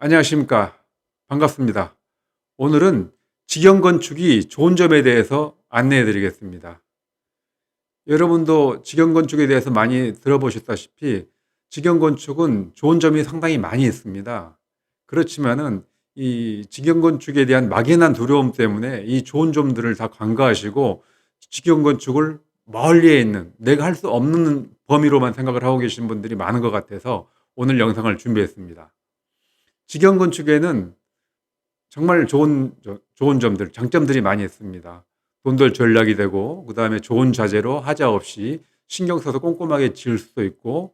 안녕하십니까. 반갑습니다. 오늘은 직영 건축이 좋은 점에 대해서 안내해 드리겠습니다. 여러분도 직영 건축에 대해서 많이 들어보셨다시피 직영 건축은 좋은 점이 상당히 많이 있습니다. 그렇지만은 이 직영 건축에 대한 막연한 두려움 때문에 이 좋은 점들을 다 간과하시고 직영 건축을 멀리에 있는 내가 할 수 없는 범위로만 생각을 하고 계신 분들이 많은 것 같아서 오늘 영상을 준비했습니다. 직영 건축에는 정말 좋은 점들, 장점들이 많이 있습니다. 돈들 절약이 되고, 그 다음에 좋은 자재로 하자 없이 신경 써서 꼼꼼하게 지을 수도 있고,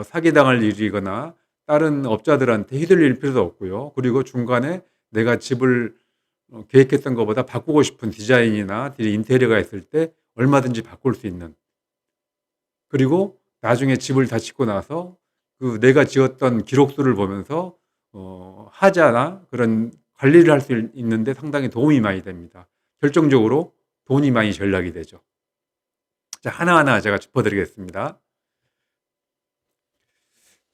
사기당할 일이거나 다른 업자들한테 휘둘릴 필요도 없고요. 그리고 중간에 내가 집을 계획했던 것보다 바꾸고 싶은 디자인이나 인테리어가 있을 때 얼마든지 바꿀 수 있는. 그리고 나중에 집을 다 짓고 나서 그 내가 지었던 기록들을 보면서 하자나 그런 관리를 할 수 있는데 상당히 도움이 많이 됩니다. 결정적으로 돈이 많이 절약이 되죠. 자, 하나하나 제가 짚어드리겠습니다.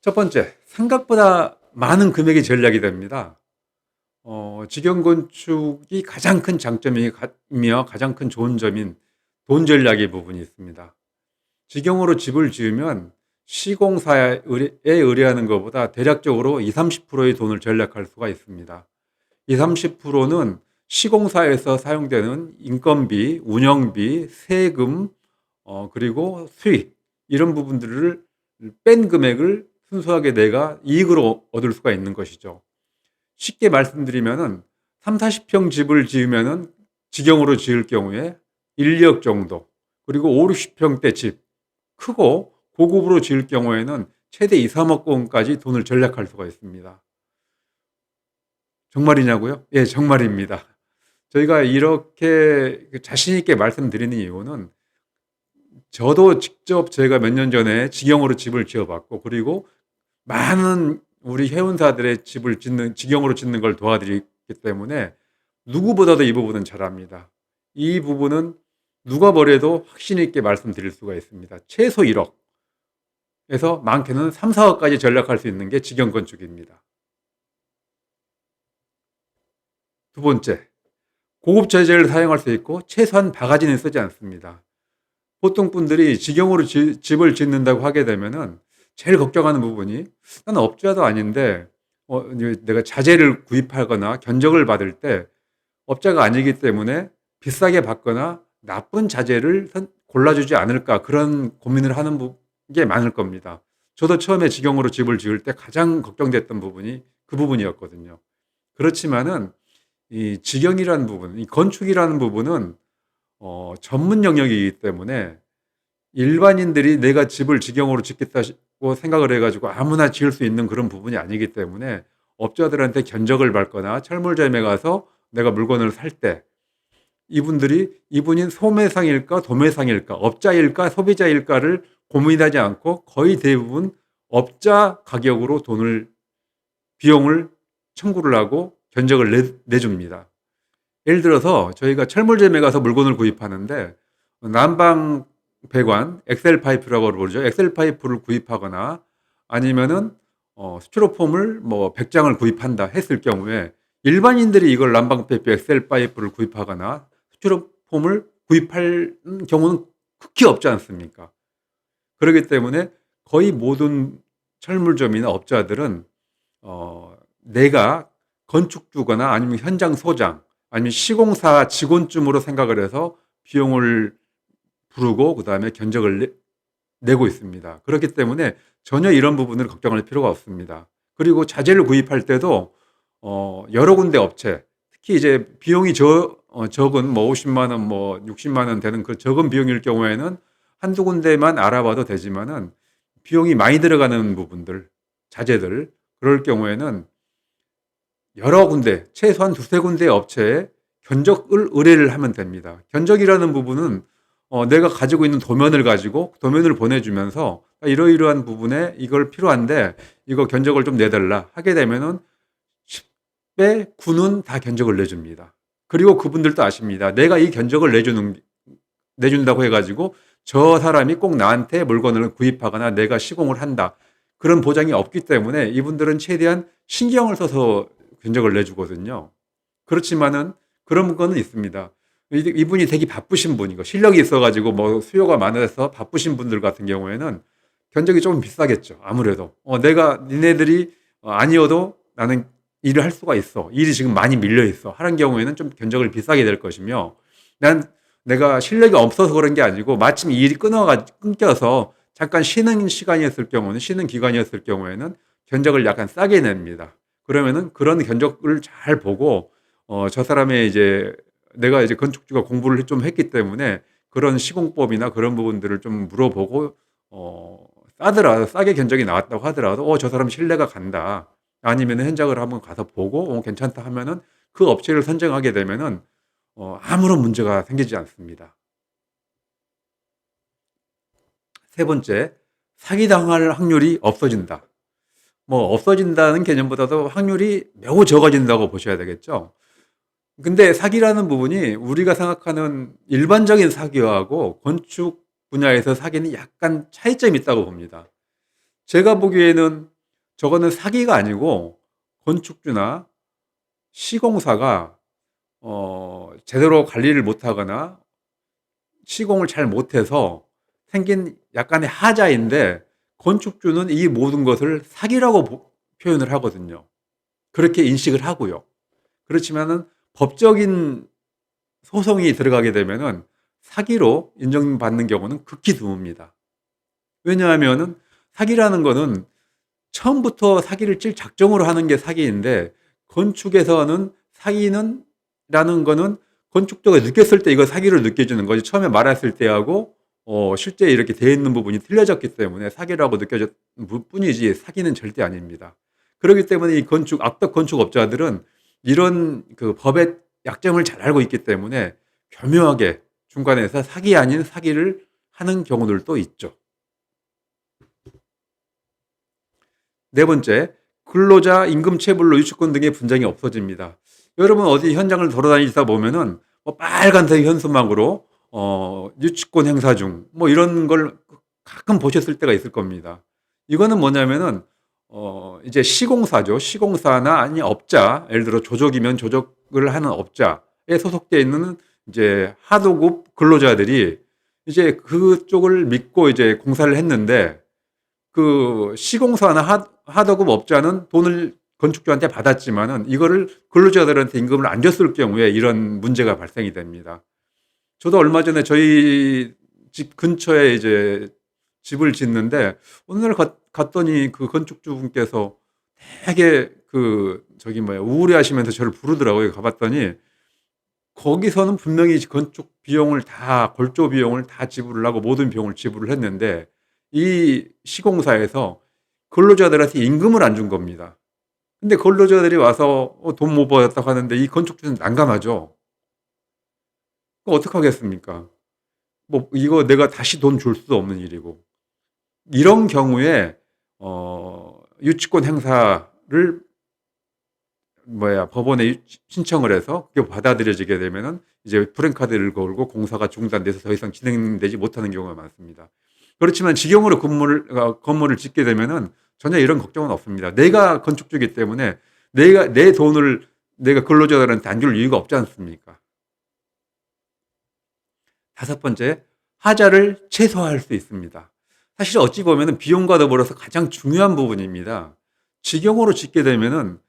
첫 번째, 생각보다 많은 금액이 절약이 됩니다. 직영 건축이 가장 큰 장점이며 가장 큰 좋은 점인 돈 절약의 부분이 있습니다. 직영으로 집을 지으면 시공사에 의뢰하는 것보다 대략적으로 20, 30%의 돈을 절약할 수가 있습니다. 20, 30%는 시공사에서 사용되는 인건비, 운영비, 세금, 그리고 수익 이런 부분들을 뺀 금액을 순수하게 내가 이익으로 얻을 수가 있는 것이죠. 쉽게 말씀드리면은 3, 40평 집을 지으면은 직영으로 지을 경우에 1, 2억 정도, 그리고 5, 60평대 집, 크고 고급으로 지을 경우에는 최대 2, 3억 원까지 돈을 절약할 수가 있습니다. 정말이냐고요? 예, 정말입니다. 저희가 이렇게 자신 있게 말씀드리는 이유는 저도 직접 제가 몇 년 전에 직영으로 집을 지어봤고, 그리고 많은 우리 회원사들의 집을 직영으로 짓는 걸 도와드리기 때문에 누구보다도 이 부분은 잘합니다. 이 부분은 누가 뭐래도 확신 있게 말씀드릴 수가 있습니다. 최소 1억에서 많게는 3, 4억까지 절약할 수 있는 게 직영 건축입니다. 두 번째, 고급 자재를 사용할 수 있고 최소한 바가지는 쓰지 않습니다. 보통 분들이 직영으로 집을 짓는다고 하게 되면은 제일 걱정하는 부분이 나는 업자도 아닌데 내가 자재를 구입하거나 견적을 받을 때 업자가 아니기 때문에 비싸게 받거나 나쁜 자재를 골라주지 않을까 그런 고민을 하는 게 많을 겁니다. 저도 처음에 직영으로 집을 지을 때 가장 걱정됐던 부분이 그 부분이었거든요. 그렇지만은 이 직영이라는 부분, 이 건축이라는 부분은 전문 영역이기 때문에 일반인들이 내가 집을 직영으로 짓겠다고 생각을 해가지고 아무나 지을 수 있는 그런 부분이 아니기 때문에 업자들한테 견적을 받거나 철물점에 가서 내가 물건을 살 때 이분이 소매상일까 도매상일까 업자일까 소비자일까를 고민하지 않고 거의 대부분 업자 가격으로 비용을 청구를 하고 견적을 내줍니다. 예를 들어서 저희가 철물점에 가서 물건을 구입하는데 난방 배관, 엑셀 파이프라고 부르죠. 엑셀 파이프를 구입하거나 아니면은 스티로폼을 100장을 구입한다 했을 경우에 일반인들이 이걸 난방 파이프, 엑셀 파이프를 구입하거나 스티로폼을 구입할 경우는 극히 없지 않습니까? 그렇기 때문에 거의 모든 철물점이나 업자들은 내가 건축주거나 아니면 현장 소장 아니면 시공사 직원쯤으로 생각을 해서 비용을 부르고 그다음에 견적을 내고 있습니다. 그렇기 때문에 전혀 이런 부분을 걱정할 필요가 없습니다. 그리고 자재를 구입할 때도 여러 군데 업체, 특히 이제 비용이 적은 50만 원, 60만 원 되는 그 적은 비용일 경우에는 한두 군데만 알아봐도 되지만은 비용이 많이 들어가는 부분들, 자재들 그럴 경우에는 여러 군데, 최소한 두세 군데의 업체에 견적을 의뢰를 하면 됩니다. 견적이라는 부분은 내가 가지고 있는 도면을 가지고 도면을 보내주면서 이러이러한 부분에 이걸 필요한데 이거 견적을 좀 내달라 하게 되면은 10배, 9는 다 견적을 내줍니다. 그리고 그분들도 아십니다. 내가 이 견적을 내준다고 해가지고 저 사람이 꼭 나한테 물건을 구입하거나 내가 시공을 한다. 그런 보장이 없기 때문에 이분들은 최대한 신경을 써서 견적을 내주거든요. 그렇지만은 그런 거는 있습니다. 이분이 되게 바쁘신 분이고 실력이 있어가지고 뭐 수요가 많아서 바쁘신 분들 같은 경우에는 견적이 조금 비싸겠죠. 아무래도 내가 니네들이 아니어도 나는 일을 할 수가 있어. 일이 지금 많이 밀려 있어. 하는 경우에는 좀 견적을 비싸게 될 것이며, 난 내가 실력이 없어서 그런 게 아니고 마침 이 일이 끊겨서 잠깐 쉬는 시간이었을 경우는 쉬는 기간이었을 경우에는 견적을 약간 싸게 냅니다. 그러면은 그런 견적을 잘 보고 저 사람의 이제 내가 이제 건축주가 공부를 좀 했기 때문에 그런 시공법이나 그런 부분들을 좀 물어보고 싸더라도 싸게 견적이 나왔다고 하더라도 저 사람 신뢰가 간다. 아니면 현장을 한번 가서 보고 괜찮다 하면은 그 업체를 선정하게 되면은 아무런 문제가 생기지 않습니다. 세 번째, 사기당할 확률이 없어진다. 뭐 없어진다는 개념보다도 확률이 매우 적어진다고 보셔야 되겠죠. 근데 사기라는 부분이 우리가 생각하는 일반적인 사기하고 건축 분야에서 사기는 약간 차이점이 있다고 봅니다. 제가 보기에는 저거는 사기가 아니고 건축주나 시공사가 제대로 관리를 못하거나 시공을 잘 못해서 생긴 약간의 하자인데 건축주는 이 모든 것을 사기라고 표현을 하거든요. 그렇게 인식을 하고요. 그렇지만은 법적인 소송이 들어가게 되면은 사기로 인정받는 경우는 극히 드뭅니다. 왜냐하면은 사기라는 거는 처음부터 사기를 칠 작정으로 하는 게 사기인데 건축에서는 사기는 라는 거는 건축주가 느꼈을 때 이거 사기로 느껴지는 거지 처음에 말했을 때하고 실제 이렇게 돼 있는 부분이 틀려졌기 때문에 사기라고 느껴졌 뿐이지 사기는 절대 아닙니다. 그렇기 때문에 이 악덕 건축업자들은 이런 그 법의 약점을 잘 알고 있기 때문에 교묘하게 중간에서 사기 아닌 사기를 하는 경우들도 있죠. 네 번째, 근로자 임금 체불로 유치권 등의 분쟁이 없어집니다. 여러분 어디 현장을 돌아다니다 보면은 뭐 빨간색 현수막으로 유치권 행사 중 뭐 이런 걸 가끔 보셨을 때가 있을 겁니다. 이거는 뭐냐면은 이제 시공사죠. 시공사나 아니 업자, 예를 들어 조적이면 조적을 하는 업자에 소속되어 있는 이제 하도급 근로자들이 이제 그쪽을 믿고 이제 공사를 했는데 그 시공사나 하도급 업자는 돈을 건축주한테 받았지만은 이거를 근로자들한테 임금을 안 줬을 경우에 이런 문제가 발생이 됩니다. 저도 얼마 전에 저희 집 근처에 이제 집을 짓는데 어느 날 갔더니 그 건축주분께서 되게 우울해하시면서 저를 부르더라고요. 가봤더니 거기서는 분명히 건축 비용을 다 골조 비용을 다 지불을 하고 모든 비용을 지불을 했는데 이 시공사에서 근로자들한테 임금을 안 준 겁니다. 근데 근로자들이 와서 돈 못 받았다고 하는데 이 건축주는 난감하죠. 어떡하겠습니까? 뭐 이거 내가 다시 돈 줄 수도 없는 일이고. 이런 경우에 유치권 행사를 법원에 신청을 해서 그게 받아들여지게 되면은 이제 프랜카드를 걸고 공사가 중단돼서 더 이상 진행되지 못하는 경우가 많습니다. 그렇지만 직영으로 건물을 짓게 되면은 전혀 이런 걱정은 없습니다. 내가 건축주이기 때문에 내 돈을 내가 근로자들한테 안 줄 이유가 없지 않습니까? 다섯 번째, 하자를 최소화할 수 있습니다. 사실 어찌 보면은 비용과 더불어서 가장 중요한 부분입니다. 직영으로 짓게 되면은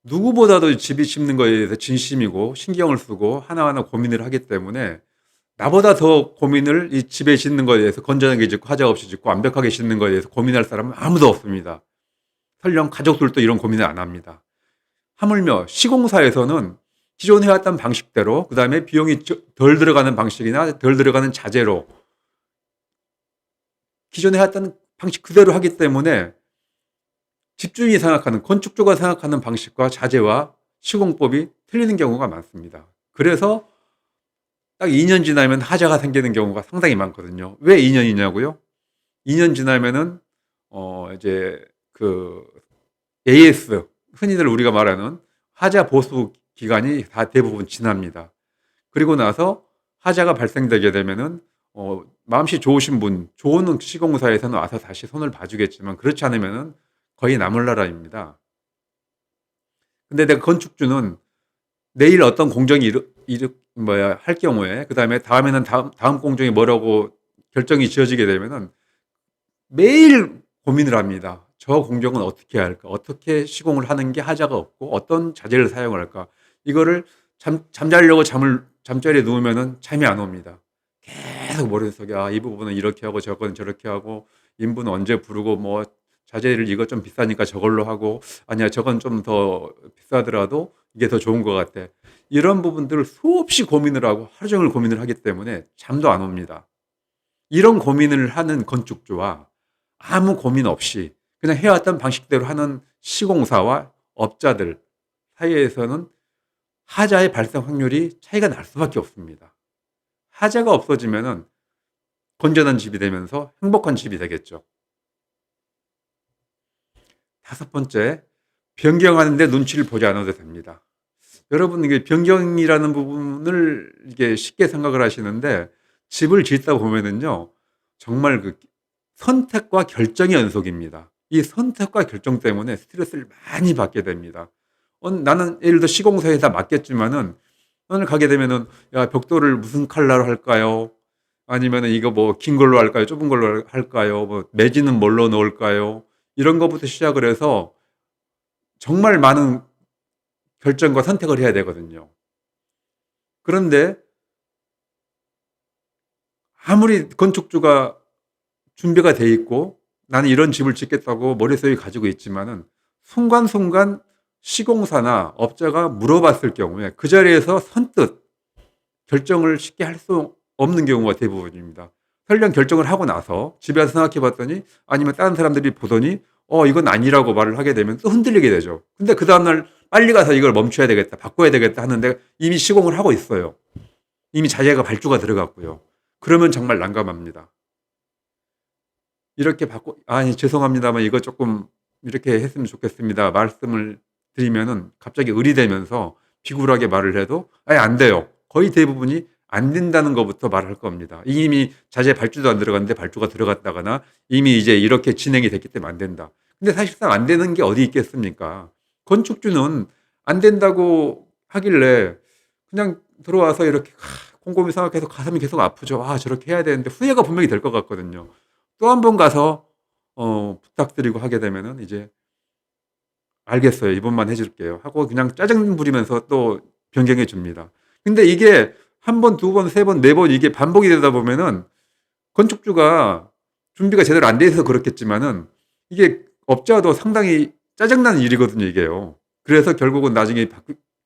누구보다도 집이 짓는 거에 대해서 진심이고 신경을 쓰고 하나하나 고민을 하기 때문에 나보다 더 고민을 이 집에 짓는 거에 대해서 건전하게 짓고 하자 없이 짓고 완벽하게 짓는 거에 대해서 고민할 사람은 아무도 없습니다. 설령 가족들도 이런 고민을 안 합니다. 하물며 시공사에서는 기존 해왔던 방식대로 그다음에 비용이 덜 들어가는 방식이나 덜 들어가는 자재로 기존에 해왔던 방식 그대로 하기 때문에 집주인이 생각하는 건축주가 생각하는 방식과 자재와 시공법이 틀리는 경우가 많습니다. 그래서 딱 2년 지나면 하자가 생기는 경우가 상당히 많거든요. 왜 2년이냐고요? 2년 지나면은 이제 그 AS 흔히들 우리가 말하는 하자 보수 기간이 다 대부분 지납니다. 그리고 나서 하자가 발생되게 되면은 마음씨 좋으신 분, 좋은 시공사에서는 와서 다시 손을 봐주겠지만 그렇지 않으면은 거의 나몰 나라입니다. 근데 내가 건축주는 내일 어떤 공정이 할 경우에 그다음에 다음에는 다음 공정이 뭐라고 결정이 지어지게 되면은 매일 고민을 합니다. 저 공정은 어떻게 해야 할까? 어떻게 시공을 하는 게 하자가 없고 어떤 자재를 사용을 할까? 이거를 잠자려고 잠자리에 누우면은 잠이 안 옵니다. 계속 머릿속에 이 부분은 이렇게 하고 저건 저렇게 하고 인부는 언제 부르고 뭐 자재를 이거 좀 비싸니까 저걸로 하고 아니야 저건 좀 더 비싸더라도 이게 더 좋은 것 같아. 이런 부분들을 수없이 고민을 하고 하루 종일 고민을 하기 때문에 잠도 안 옵니다. 이런 고민을 하는 건축주와 아무 고민 없이 그냥 해왔던 방식대로 하는 시공사와 업자들 사이에서는 하자의 발생 확률이 차이가 날 수밖에 없습니다. 하자가 없어지면은 건전한 집이 되면서 행복한 집이 되겠죠. 다섯 번째, 변경하는데 눈치를 보지 않아도 됩니다. 여러분, 이게 변경이라는 부분을 이게 쉽게 생각을 하시는데 집을 짓다 보면은요, 정말 그 선택과 결정의 연속입니다. 이 선택과 결정 때문에 스트레스를 많이 받게 됩니다. 나는 예를 들어 시공사에다 맡겼지만은 오늘 가게 되면은 야, 벽돌을 무슨 컬러로 할까요? 아니면은 이거 뭐 긴 걸로 할까요? 좁은 걸로 할까요? 뭐 매지는 뭘로 넣을까요? 이런 것부터 시작을 해서 정말 많은 결정과 선택을 해야 되거든요. 그런데 아무리 건축주가 준비가 돼 있고 나는 이런 집을 짓겠다고 머릿속에 가지고 있지만은 순간순간 시공사나 업자가 물어봤을 경우에 그 자리에서 선뜻 결정을 쉽게 할 수 없는 경우가 대부분입니다. 설령 결정을 하고 나서 집에 와서 생각해 봤더니 아니면 다른 사람들이 보더니 이건 아니라고 말을 하게 되면 또 흔들리게 되죠. 근데 그 다음날 빨리 가서 이걸 멈춰야 되겠다, 바꿔야 되겠다 하는데 이미 시공을 하고 있어요. 이미 자재가 발주가 들어갔고요. 그러면 정말 난감합니다. 이렇게 아니, 죄송합니다만 이거 조금 이렇게 했으면 좋겠습니다. 말씀을 드리면은 갑자기 의리되면서 비굴하게 말을 해도 아예 안 돼요. 거의 대부분이 안 된다는 것부터 말할 겁니다. 이미 자재 발주도 안 들어갔는데 발주가 들어갔다거나 이미 이제 이렇게 진행이 됐기 때문에 안 된다. 근데 사실상 안 되는 게 어디 있겠습니까? 건축주는 안 된다고 하길래 그냥 들어와서 이렇게 곰곰이 생각해서 가슴이 계속 아프죠. 저렇게 해야 되는데 후회가 분명히 될 것 같거든요. 또 한 번 가서 부탁드리고 하게 되면은 이제 "알겠어요. 이번만 해 줄게요." 하고 그냥 짜증 부리면서 또 변경해 줍니다. 근데 이게 한 번, 두 번, 세 번, 네 번 이게 반복이 되다 보면은 건축주가 준비가 제대로 안 돼 있어서 그렇겠지만은 이게 업자도 상당히 짜증나는 일이거든요, 이게요. 그래서 결국은 나중에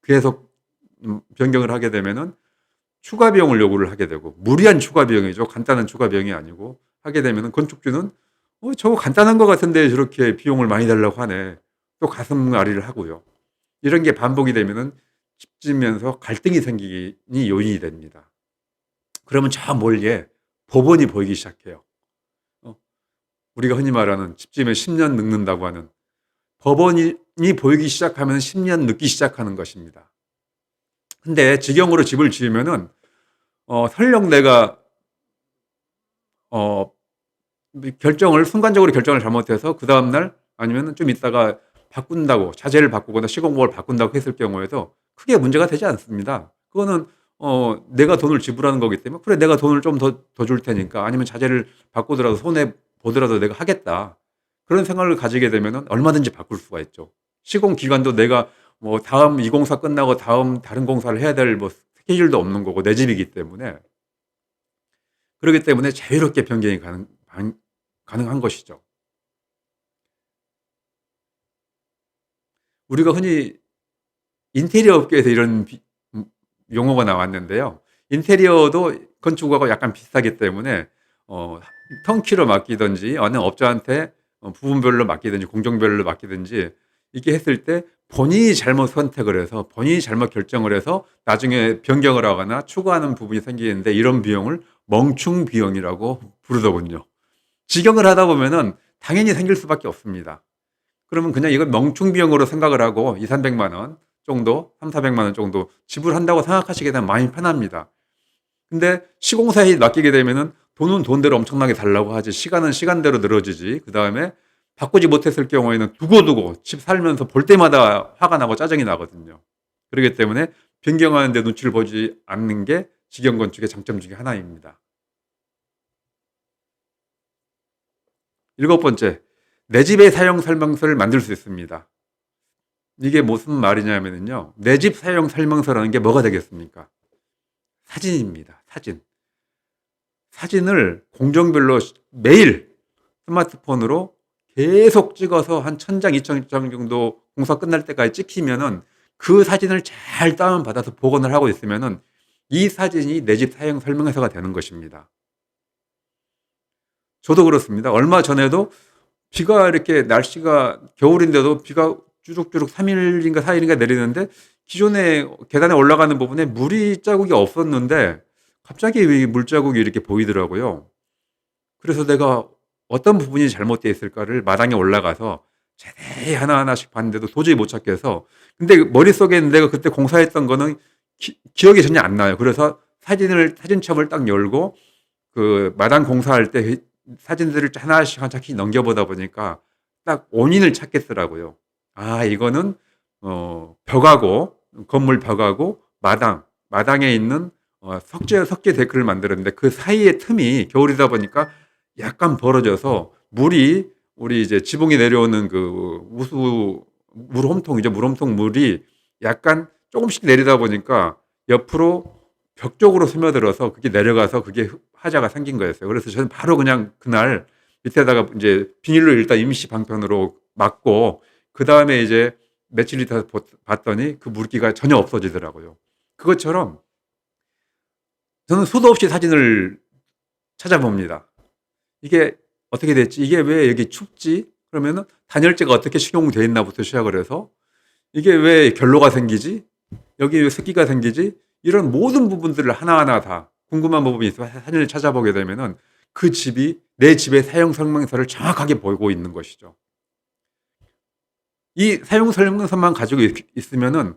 계속 변경을 하게 되면은 추가 비용을 요구를 하게 되고 무리한 추가 비용이죠. 간단한 추가 비용이 아니고 하게 되면은 건축주는 저거 간단한 것 같은데 저렇게 비용을 많이 달라고 하네. 또 가슴 앓이를 하고요. 이런 게 반복이 되면은 집 지으면서 갈등이 생기기 요인이 됩니다. 그러면 저 멀리에 법원이 보이기 시작해요. 어, 우리가 흔히 말하는 집 지으면 10년 늙는다고 하는 법원이 보이기 시작하면 10년 늙기 시작하는 것입니다. 근데 직영으로 집을 지으면은 설령 내가 어 순간적으로 결정을 잘못해서 그다음 날 아니면은 좀 있다가 바꾼다고 자재를 바꾸거나 시공법을 바꾼다고 했을 경우에도 크게 문제가 되지 않습니다. 그거는 내가 돈을 지불하는 거기 때문에 '그래 내가 돈을 좀 더 줄 테니까 아니면 자재를 바꾸더라도 손해 보더라도 내가 하겠다.' 그런 생각을 가지게 되면은 얼마든지 바꿀 수가 있죠. 시공 기간도 내가 뭐 다음 이 공사 끝나고 다음 다른 공사를 해야 될 뭐 스케줄도 없는 거고 내 집이기 때문에 그러기 때문에 자유롭게 변경이 가능한 것이죠. 우리가 흔히 인테리어 업계에서 이런 용어가 나왔는데요. 인테리어도 건축하고 약간 비슷하기 때문에 어 턴키로 맡기든지 어느 업자한테 부분별로 맡기든지 공정별로 맡기든지 이렇게 했을 때 본인이 잘못 선택을 해서 본인이 잘못 결정을 해서 나중에 변경을 하거나 추가하는 부분이 생기는데 이런 비용을 멍충 비용이라고 부르더군요. 직영을 하다 보면은 당연히 생길 수밖에 없습니다. 그러면 그냥 이걸 멍충 비용으로 생각을 하고 200-300만 원 정도, 300-400만 원 정도 지불한다고 생각하시게 되면 마음이 편합니다. 근데 시공사에 맡기게 되면은 돈은 돈대로 엄청나게 달라고 하지 시간은 시간대로 늘어지지. 그다음에 바꾸지 못했을 경우에는 두고두고 집 살면서 볼 때마다 화가 나고 짜증이 나거든요. 그렇기 때문에 변경하는 데 눈치를 보지 않는 게 직영 건축의 장점 중에 하나입니다. 일곱 번째, 내 집의 사용 설명서를 만들 수 있습니다. 이게 무슨 말이냐면요. 내 집 사용 설명서라는 게 뭐가 되겠습니까? 사진입니다. 사진. 사진을 공정별로 매일 스마트폰으로 계속 찍어서 한 1000장, 2000장 정도 공사 끝날 때까지 찍히면은 그 사진을 잘 다운받아서 복원을 하고 있으면은 이 사진이 내 집 사용 설명서가 되는 것입니다. 저도 그렇습니다. 얼마 전에도 비가 이렇게 날씨가 겨울인데도 비가 주룩주룩 3일인가 4일인가 내리는데 기존에 계단에 올라가는 부분에 물이 자국이 없었는데 갑자기 이 물자국이 이렇게 보이더라고요. 그래서 내가 어떤 부분이 잘못되어 있을까를 마당에 올라가서 자세히 하나하나씩 봤는데도 도저히 못 찾겠어. 근데 머릿속에는 내가 그때 공사했던 거는 기억이 전혀 안 나요. 그래서 사진첩을 딱 열고 그 마당 공사할 때 사진들을 하나씩 하나씩 넘겨보다 보니까 딱 원인을 찾겠더라고요. 아, 이거는 벽하고 건물 벽하고 마당에 있는 석재 데크를 만들었는데 그 사이에 틈이 겨울이다 보니까 약간 벌어져서 물이 우리 이제 지붕에 내려오는 그 물홈통이죠. 물홈통 물이 약간 조금씩 내리다 보니까 옆으로 벽 쪽으로 스며들어서 그게 내려가서 그게 하자가 생긴 거였어요. 그래서 저는 바로 그냥 그날 밑에다가 이제 비닐로 일단 임시 방편으로 막고 그 다음에 이제 며칠 있다 봤더니 그 물기가 전혀 없어지더라고요. 그것처럼 저는 수도 없이 사진을 찾아봅니다. 이게 어떻게 됐지? 이게 왜 여기 춥지? 그러면은 단열재가 어떻게 식용돼 있나부터 시작을 해서 이게 왜 결로가 생기지? 여기 왜 습기가 생기지? 이런 모든 부분들을 하나하나 다 궁금한 부분이 있어 사진을 찾아보게 되면은 그 집이 내 집의 사용 설명서를 정확하게 보고 있는 것이죠. 이 사용 설명서만 가지고 있으면은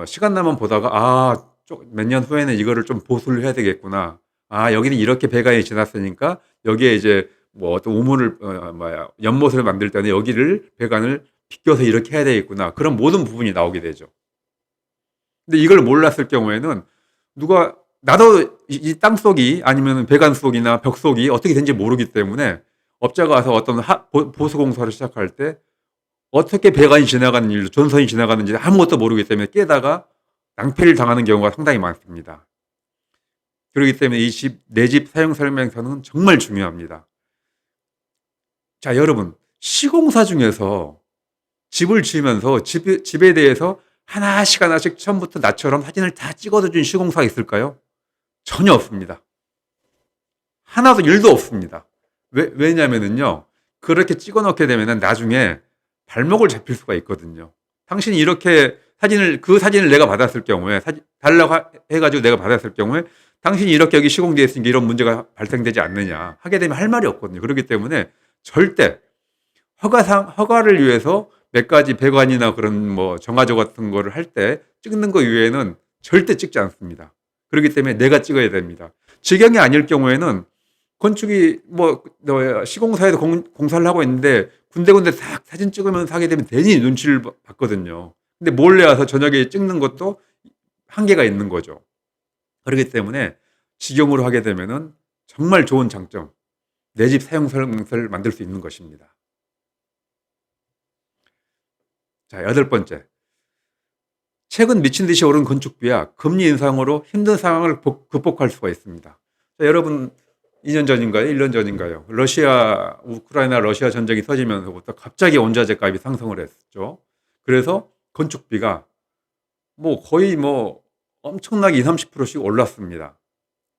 시간 나면 보다가 몇 년 후에는 이거를 좀 보수를 해야 되겠구나. 여기는 이렇게 배관이 지났으니까 여기에 이제 뭐 어떤 우물을 연못을 만들 때는 여기를 배관을 비껴서 이렇게 해야 되겠구나. 그런 모든 부분이 나오게 되죠. 근데 이걸 몰랐을 경우에는 누가 나도 이 땅속이 아니면 배관 속이나 벽 속이 어떻게 된지 모르기 때문에 업자가 와서 어떤 보수 공사를 시작할 때 어떻게 배관이 지나가는 일로 전선이 지나가는지 아무것도 모르기 때문에 깨다가 낭패를 당하는 경우가 상당히 많습니다. 그렇기 때문에 내 집 사용 설명서는 정말 중요합니다. 자, 여러분, 시공사 중에서 집을 지으면서 집에 대해서 하나씩 처음부터 나처럼 사진을 다 찍어서 준 시공사가 있을까요? 전혀 없습니다. 하나도 일도 없습니다. 왜냐면은요, 그렇게 찍어 놓게 되면은 나중에 발목을 잡힐 수가 있거든요. 당신이 이렇게 그 사진을 내가 받았을 경우에, 달라고 해가지고 내가 받았을 경우에, 당신이 이렇게 여기 시공되어 있으니까 이런 문제가 발생되지 않느냐. 하게 되면 할 말이 없거든요. 그렇기 때문에 절대 허가를 위해서 몇 가지 배관이나 그런 뭐 정화조 같은 거를 할 때 찍는 거 이외에는 절대 찍지 않습니다. 그렇기 때문에 내가 찍어야 됩니다. 직영이 아닐 경우에는 건축이 시공사에도 공사를 하고 있는데 군데군데 싹 사진 찍으면서 하게 되면 괜히 눈치를 받거든요. 근데 몰래 와서 저녁에 찍는 것도 한계가 있는 거죠. 그렇기 때문에 직영으로 하게 되면은 정말 좋은 장점, 내 집 사용 설명서를 만들 수 있는 것입니다. 자, 여덟 번째. 최근 미친 듯이 오른 건축비와 금리 인상으로 힘든 상황을 극복할 수가 있습니다. 자, 여러분 2년 전인가요? 1년 전인가요? 우크라이나 러시아 전쟁이 터지면서부터 갑자기 원자재 값이 상승을 했죠. 그래서 건축비가 거의 엄청나게 20, 30%씩 올랐습니다.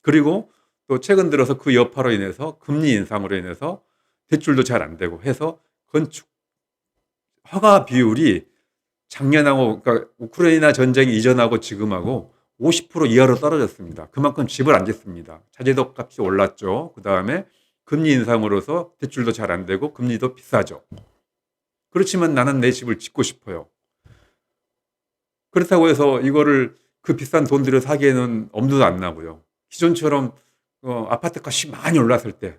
그리고 또 최근 들어서 그 여파로 인해서 금리 인상으로 인해서 대출도 잘 안 되고 해서 건축 허가 비율이 작년하고 그러니까 우크라이나 전쟁 이전하고 지금하고 50% 이하로 떨어졌습니다. 그만큼 집을 안 짓습니다. 자재도 값이 올랐죠. 그다음에 금리 인상으로서 대출도 잘 안 되고 금리도 비싸죠. 그렇지만 나는 내 집을 짓고 싶어요. 그렇다고 해서 이거를 그 비싼 돈 들여 사기에는 엄두도 안 나고요. 기존처럼 아파트 값이 많이 올랐을 때,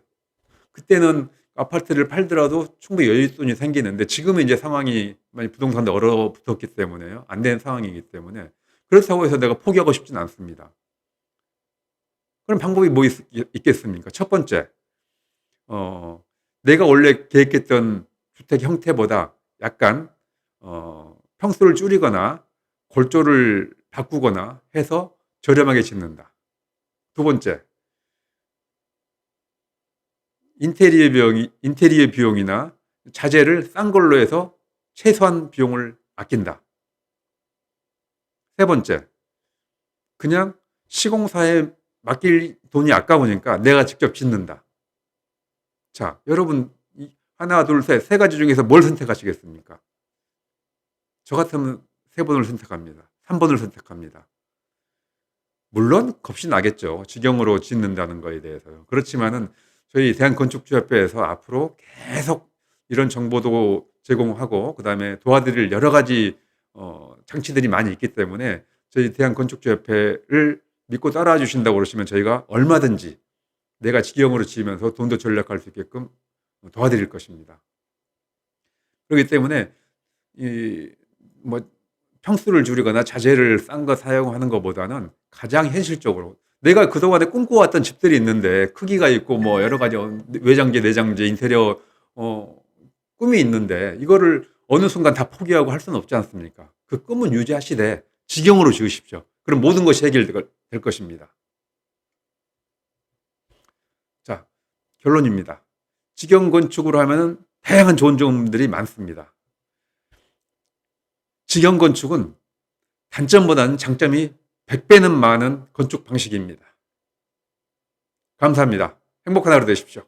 그때는 아파트를 팔더라도 충분히 여윳돈이 생기는데, 지금은 이제 상황이 많이 부동산도 얼어붙었기 때문에요. 안 되는 상황이기 때문에. 그렇다고 해서 내가 포기하고 싶진 않습니다. 그럼 방법이 뭐 있겠습니까? 첫 번째, 어, 내가 원래 계획했던 주택 형태보다 약간, 평수를 줄이거나 골조를 바꾸거나 해서 저렴하게 짓는다. 두 번째, 인테리어 비용이나 자재를 싼 걸로 해서 최소한 비용을 아낀다. 세 번째, 그냥 시공사에 맡길 돈이 아까우니까 내가 직접 짓는다. 자, 여러분, 하나, 둘, 셋, 세 가지 중에서 뭘 선택하시겠습니까? 저 같으면 세 번을 선택합니다. 3번을 선택합니다. 물론 겁이 나겠죠. 직영으로 짓는다는 거에 대해서요. 그렇지만은 저희 대한건축주협회에서 앞으로 계속 이런 정보도 제공하고, 그다음에 도와드릴 여러 가지 장치들이 많이 있기 때문에 저희 대한건축주협회를 믿고 따라와 주신다고 그러시면 저희가 얼마든지 내가 직영으로 지으면서 돈도 절약할 수 있게끔 도와드릴 것입니다. 그렇기 때문에 뭐 평수를 줄이거나 자재를 싼 거 사용하는 것보다는 가장 현실적으로, 내가 그동안에 꿈꿔왔던 집들이 있는데 크기가 있고 뭐 여러 가지 외장재, 내장재, 인테리어 꿈이 있는데 이거를 어느 순간 다 포기하고 할 수는 없지 않습니까? 그 꿈은 유지하시되 직영으로 지으십시오. 그럼 모든 것이 해결될 것입니다. 자, 결론입니다. 직영 건축으로 하면은 다양한 좋은 점들이 많습니다. 직영 건축은 단점보다는 장점이 100배는 많은 건축 방식입니다. 감사합니다. 행복한 하루 되십시오.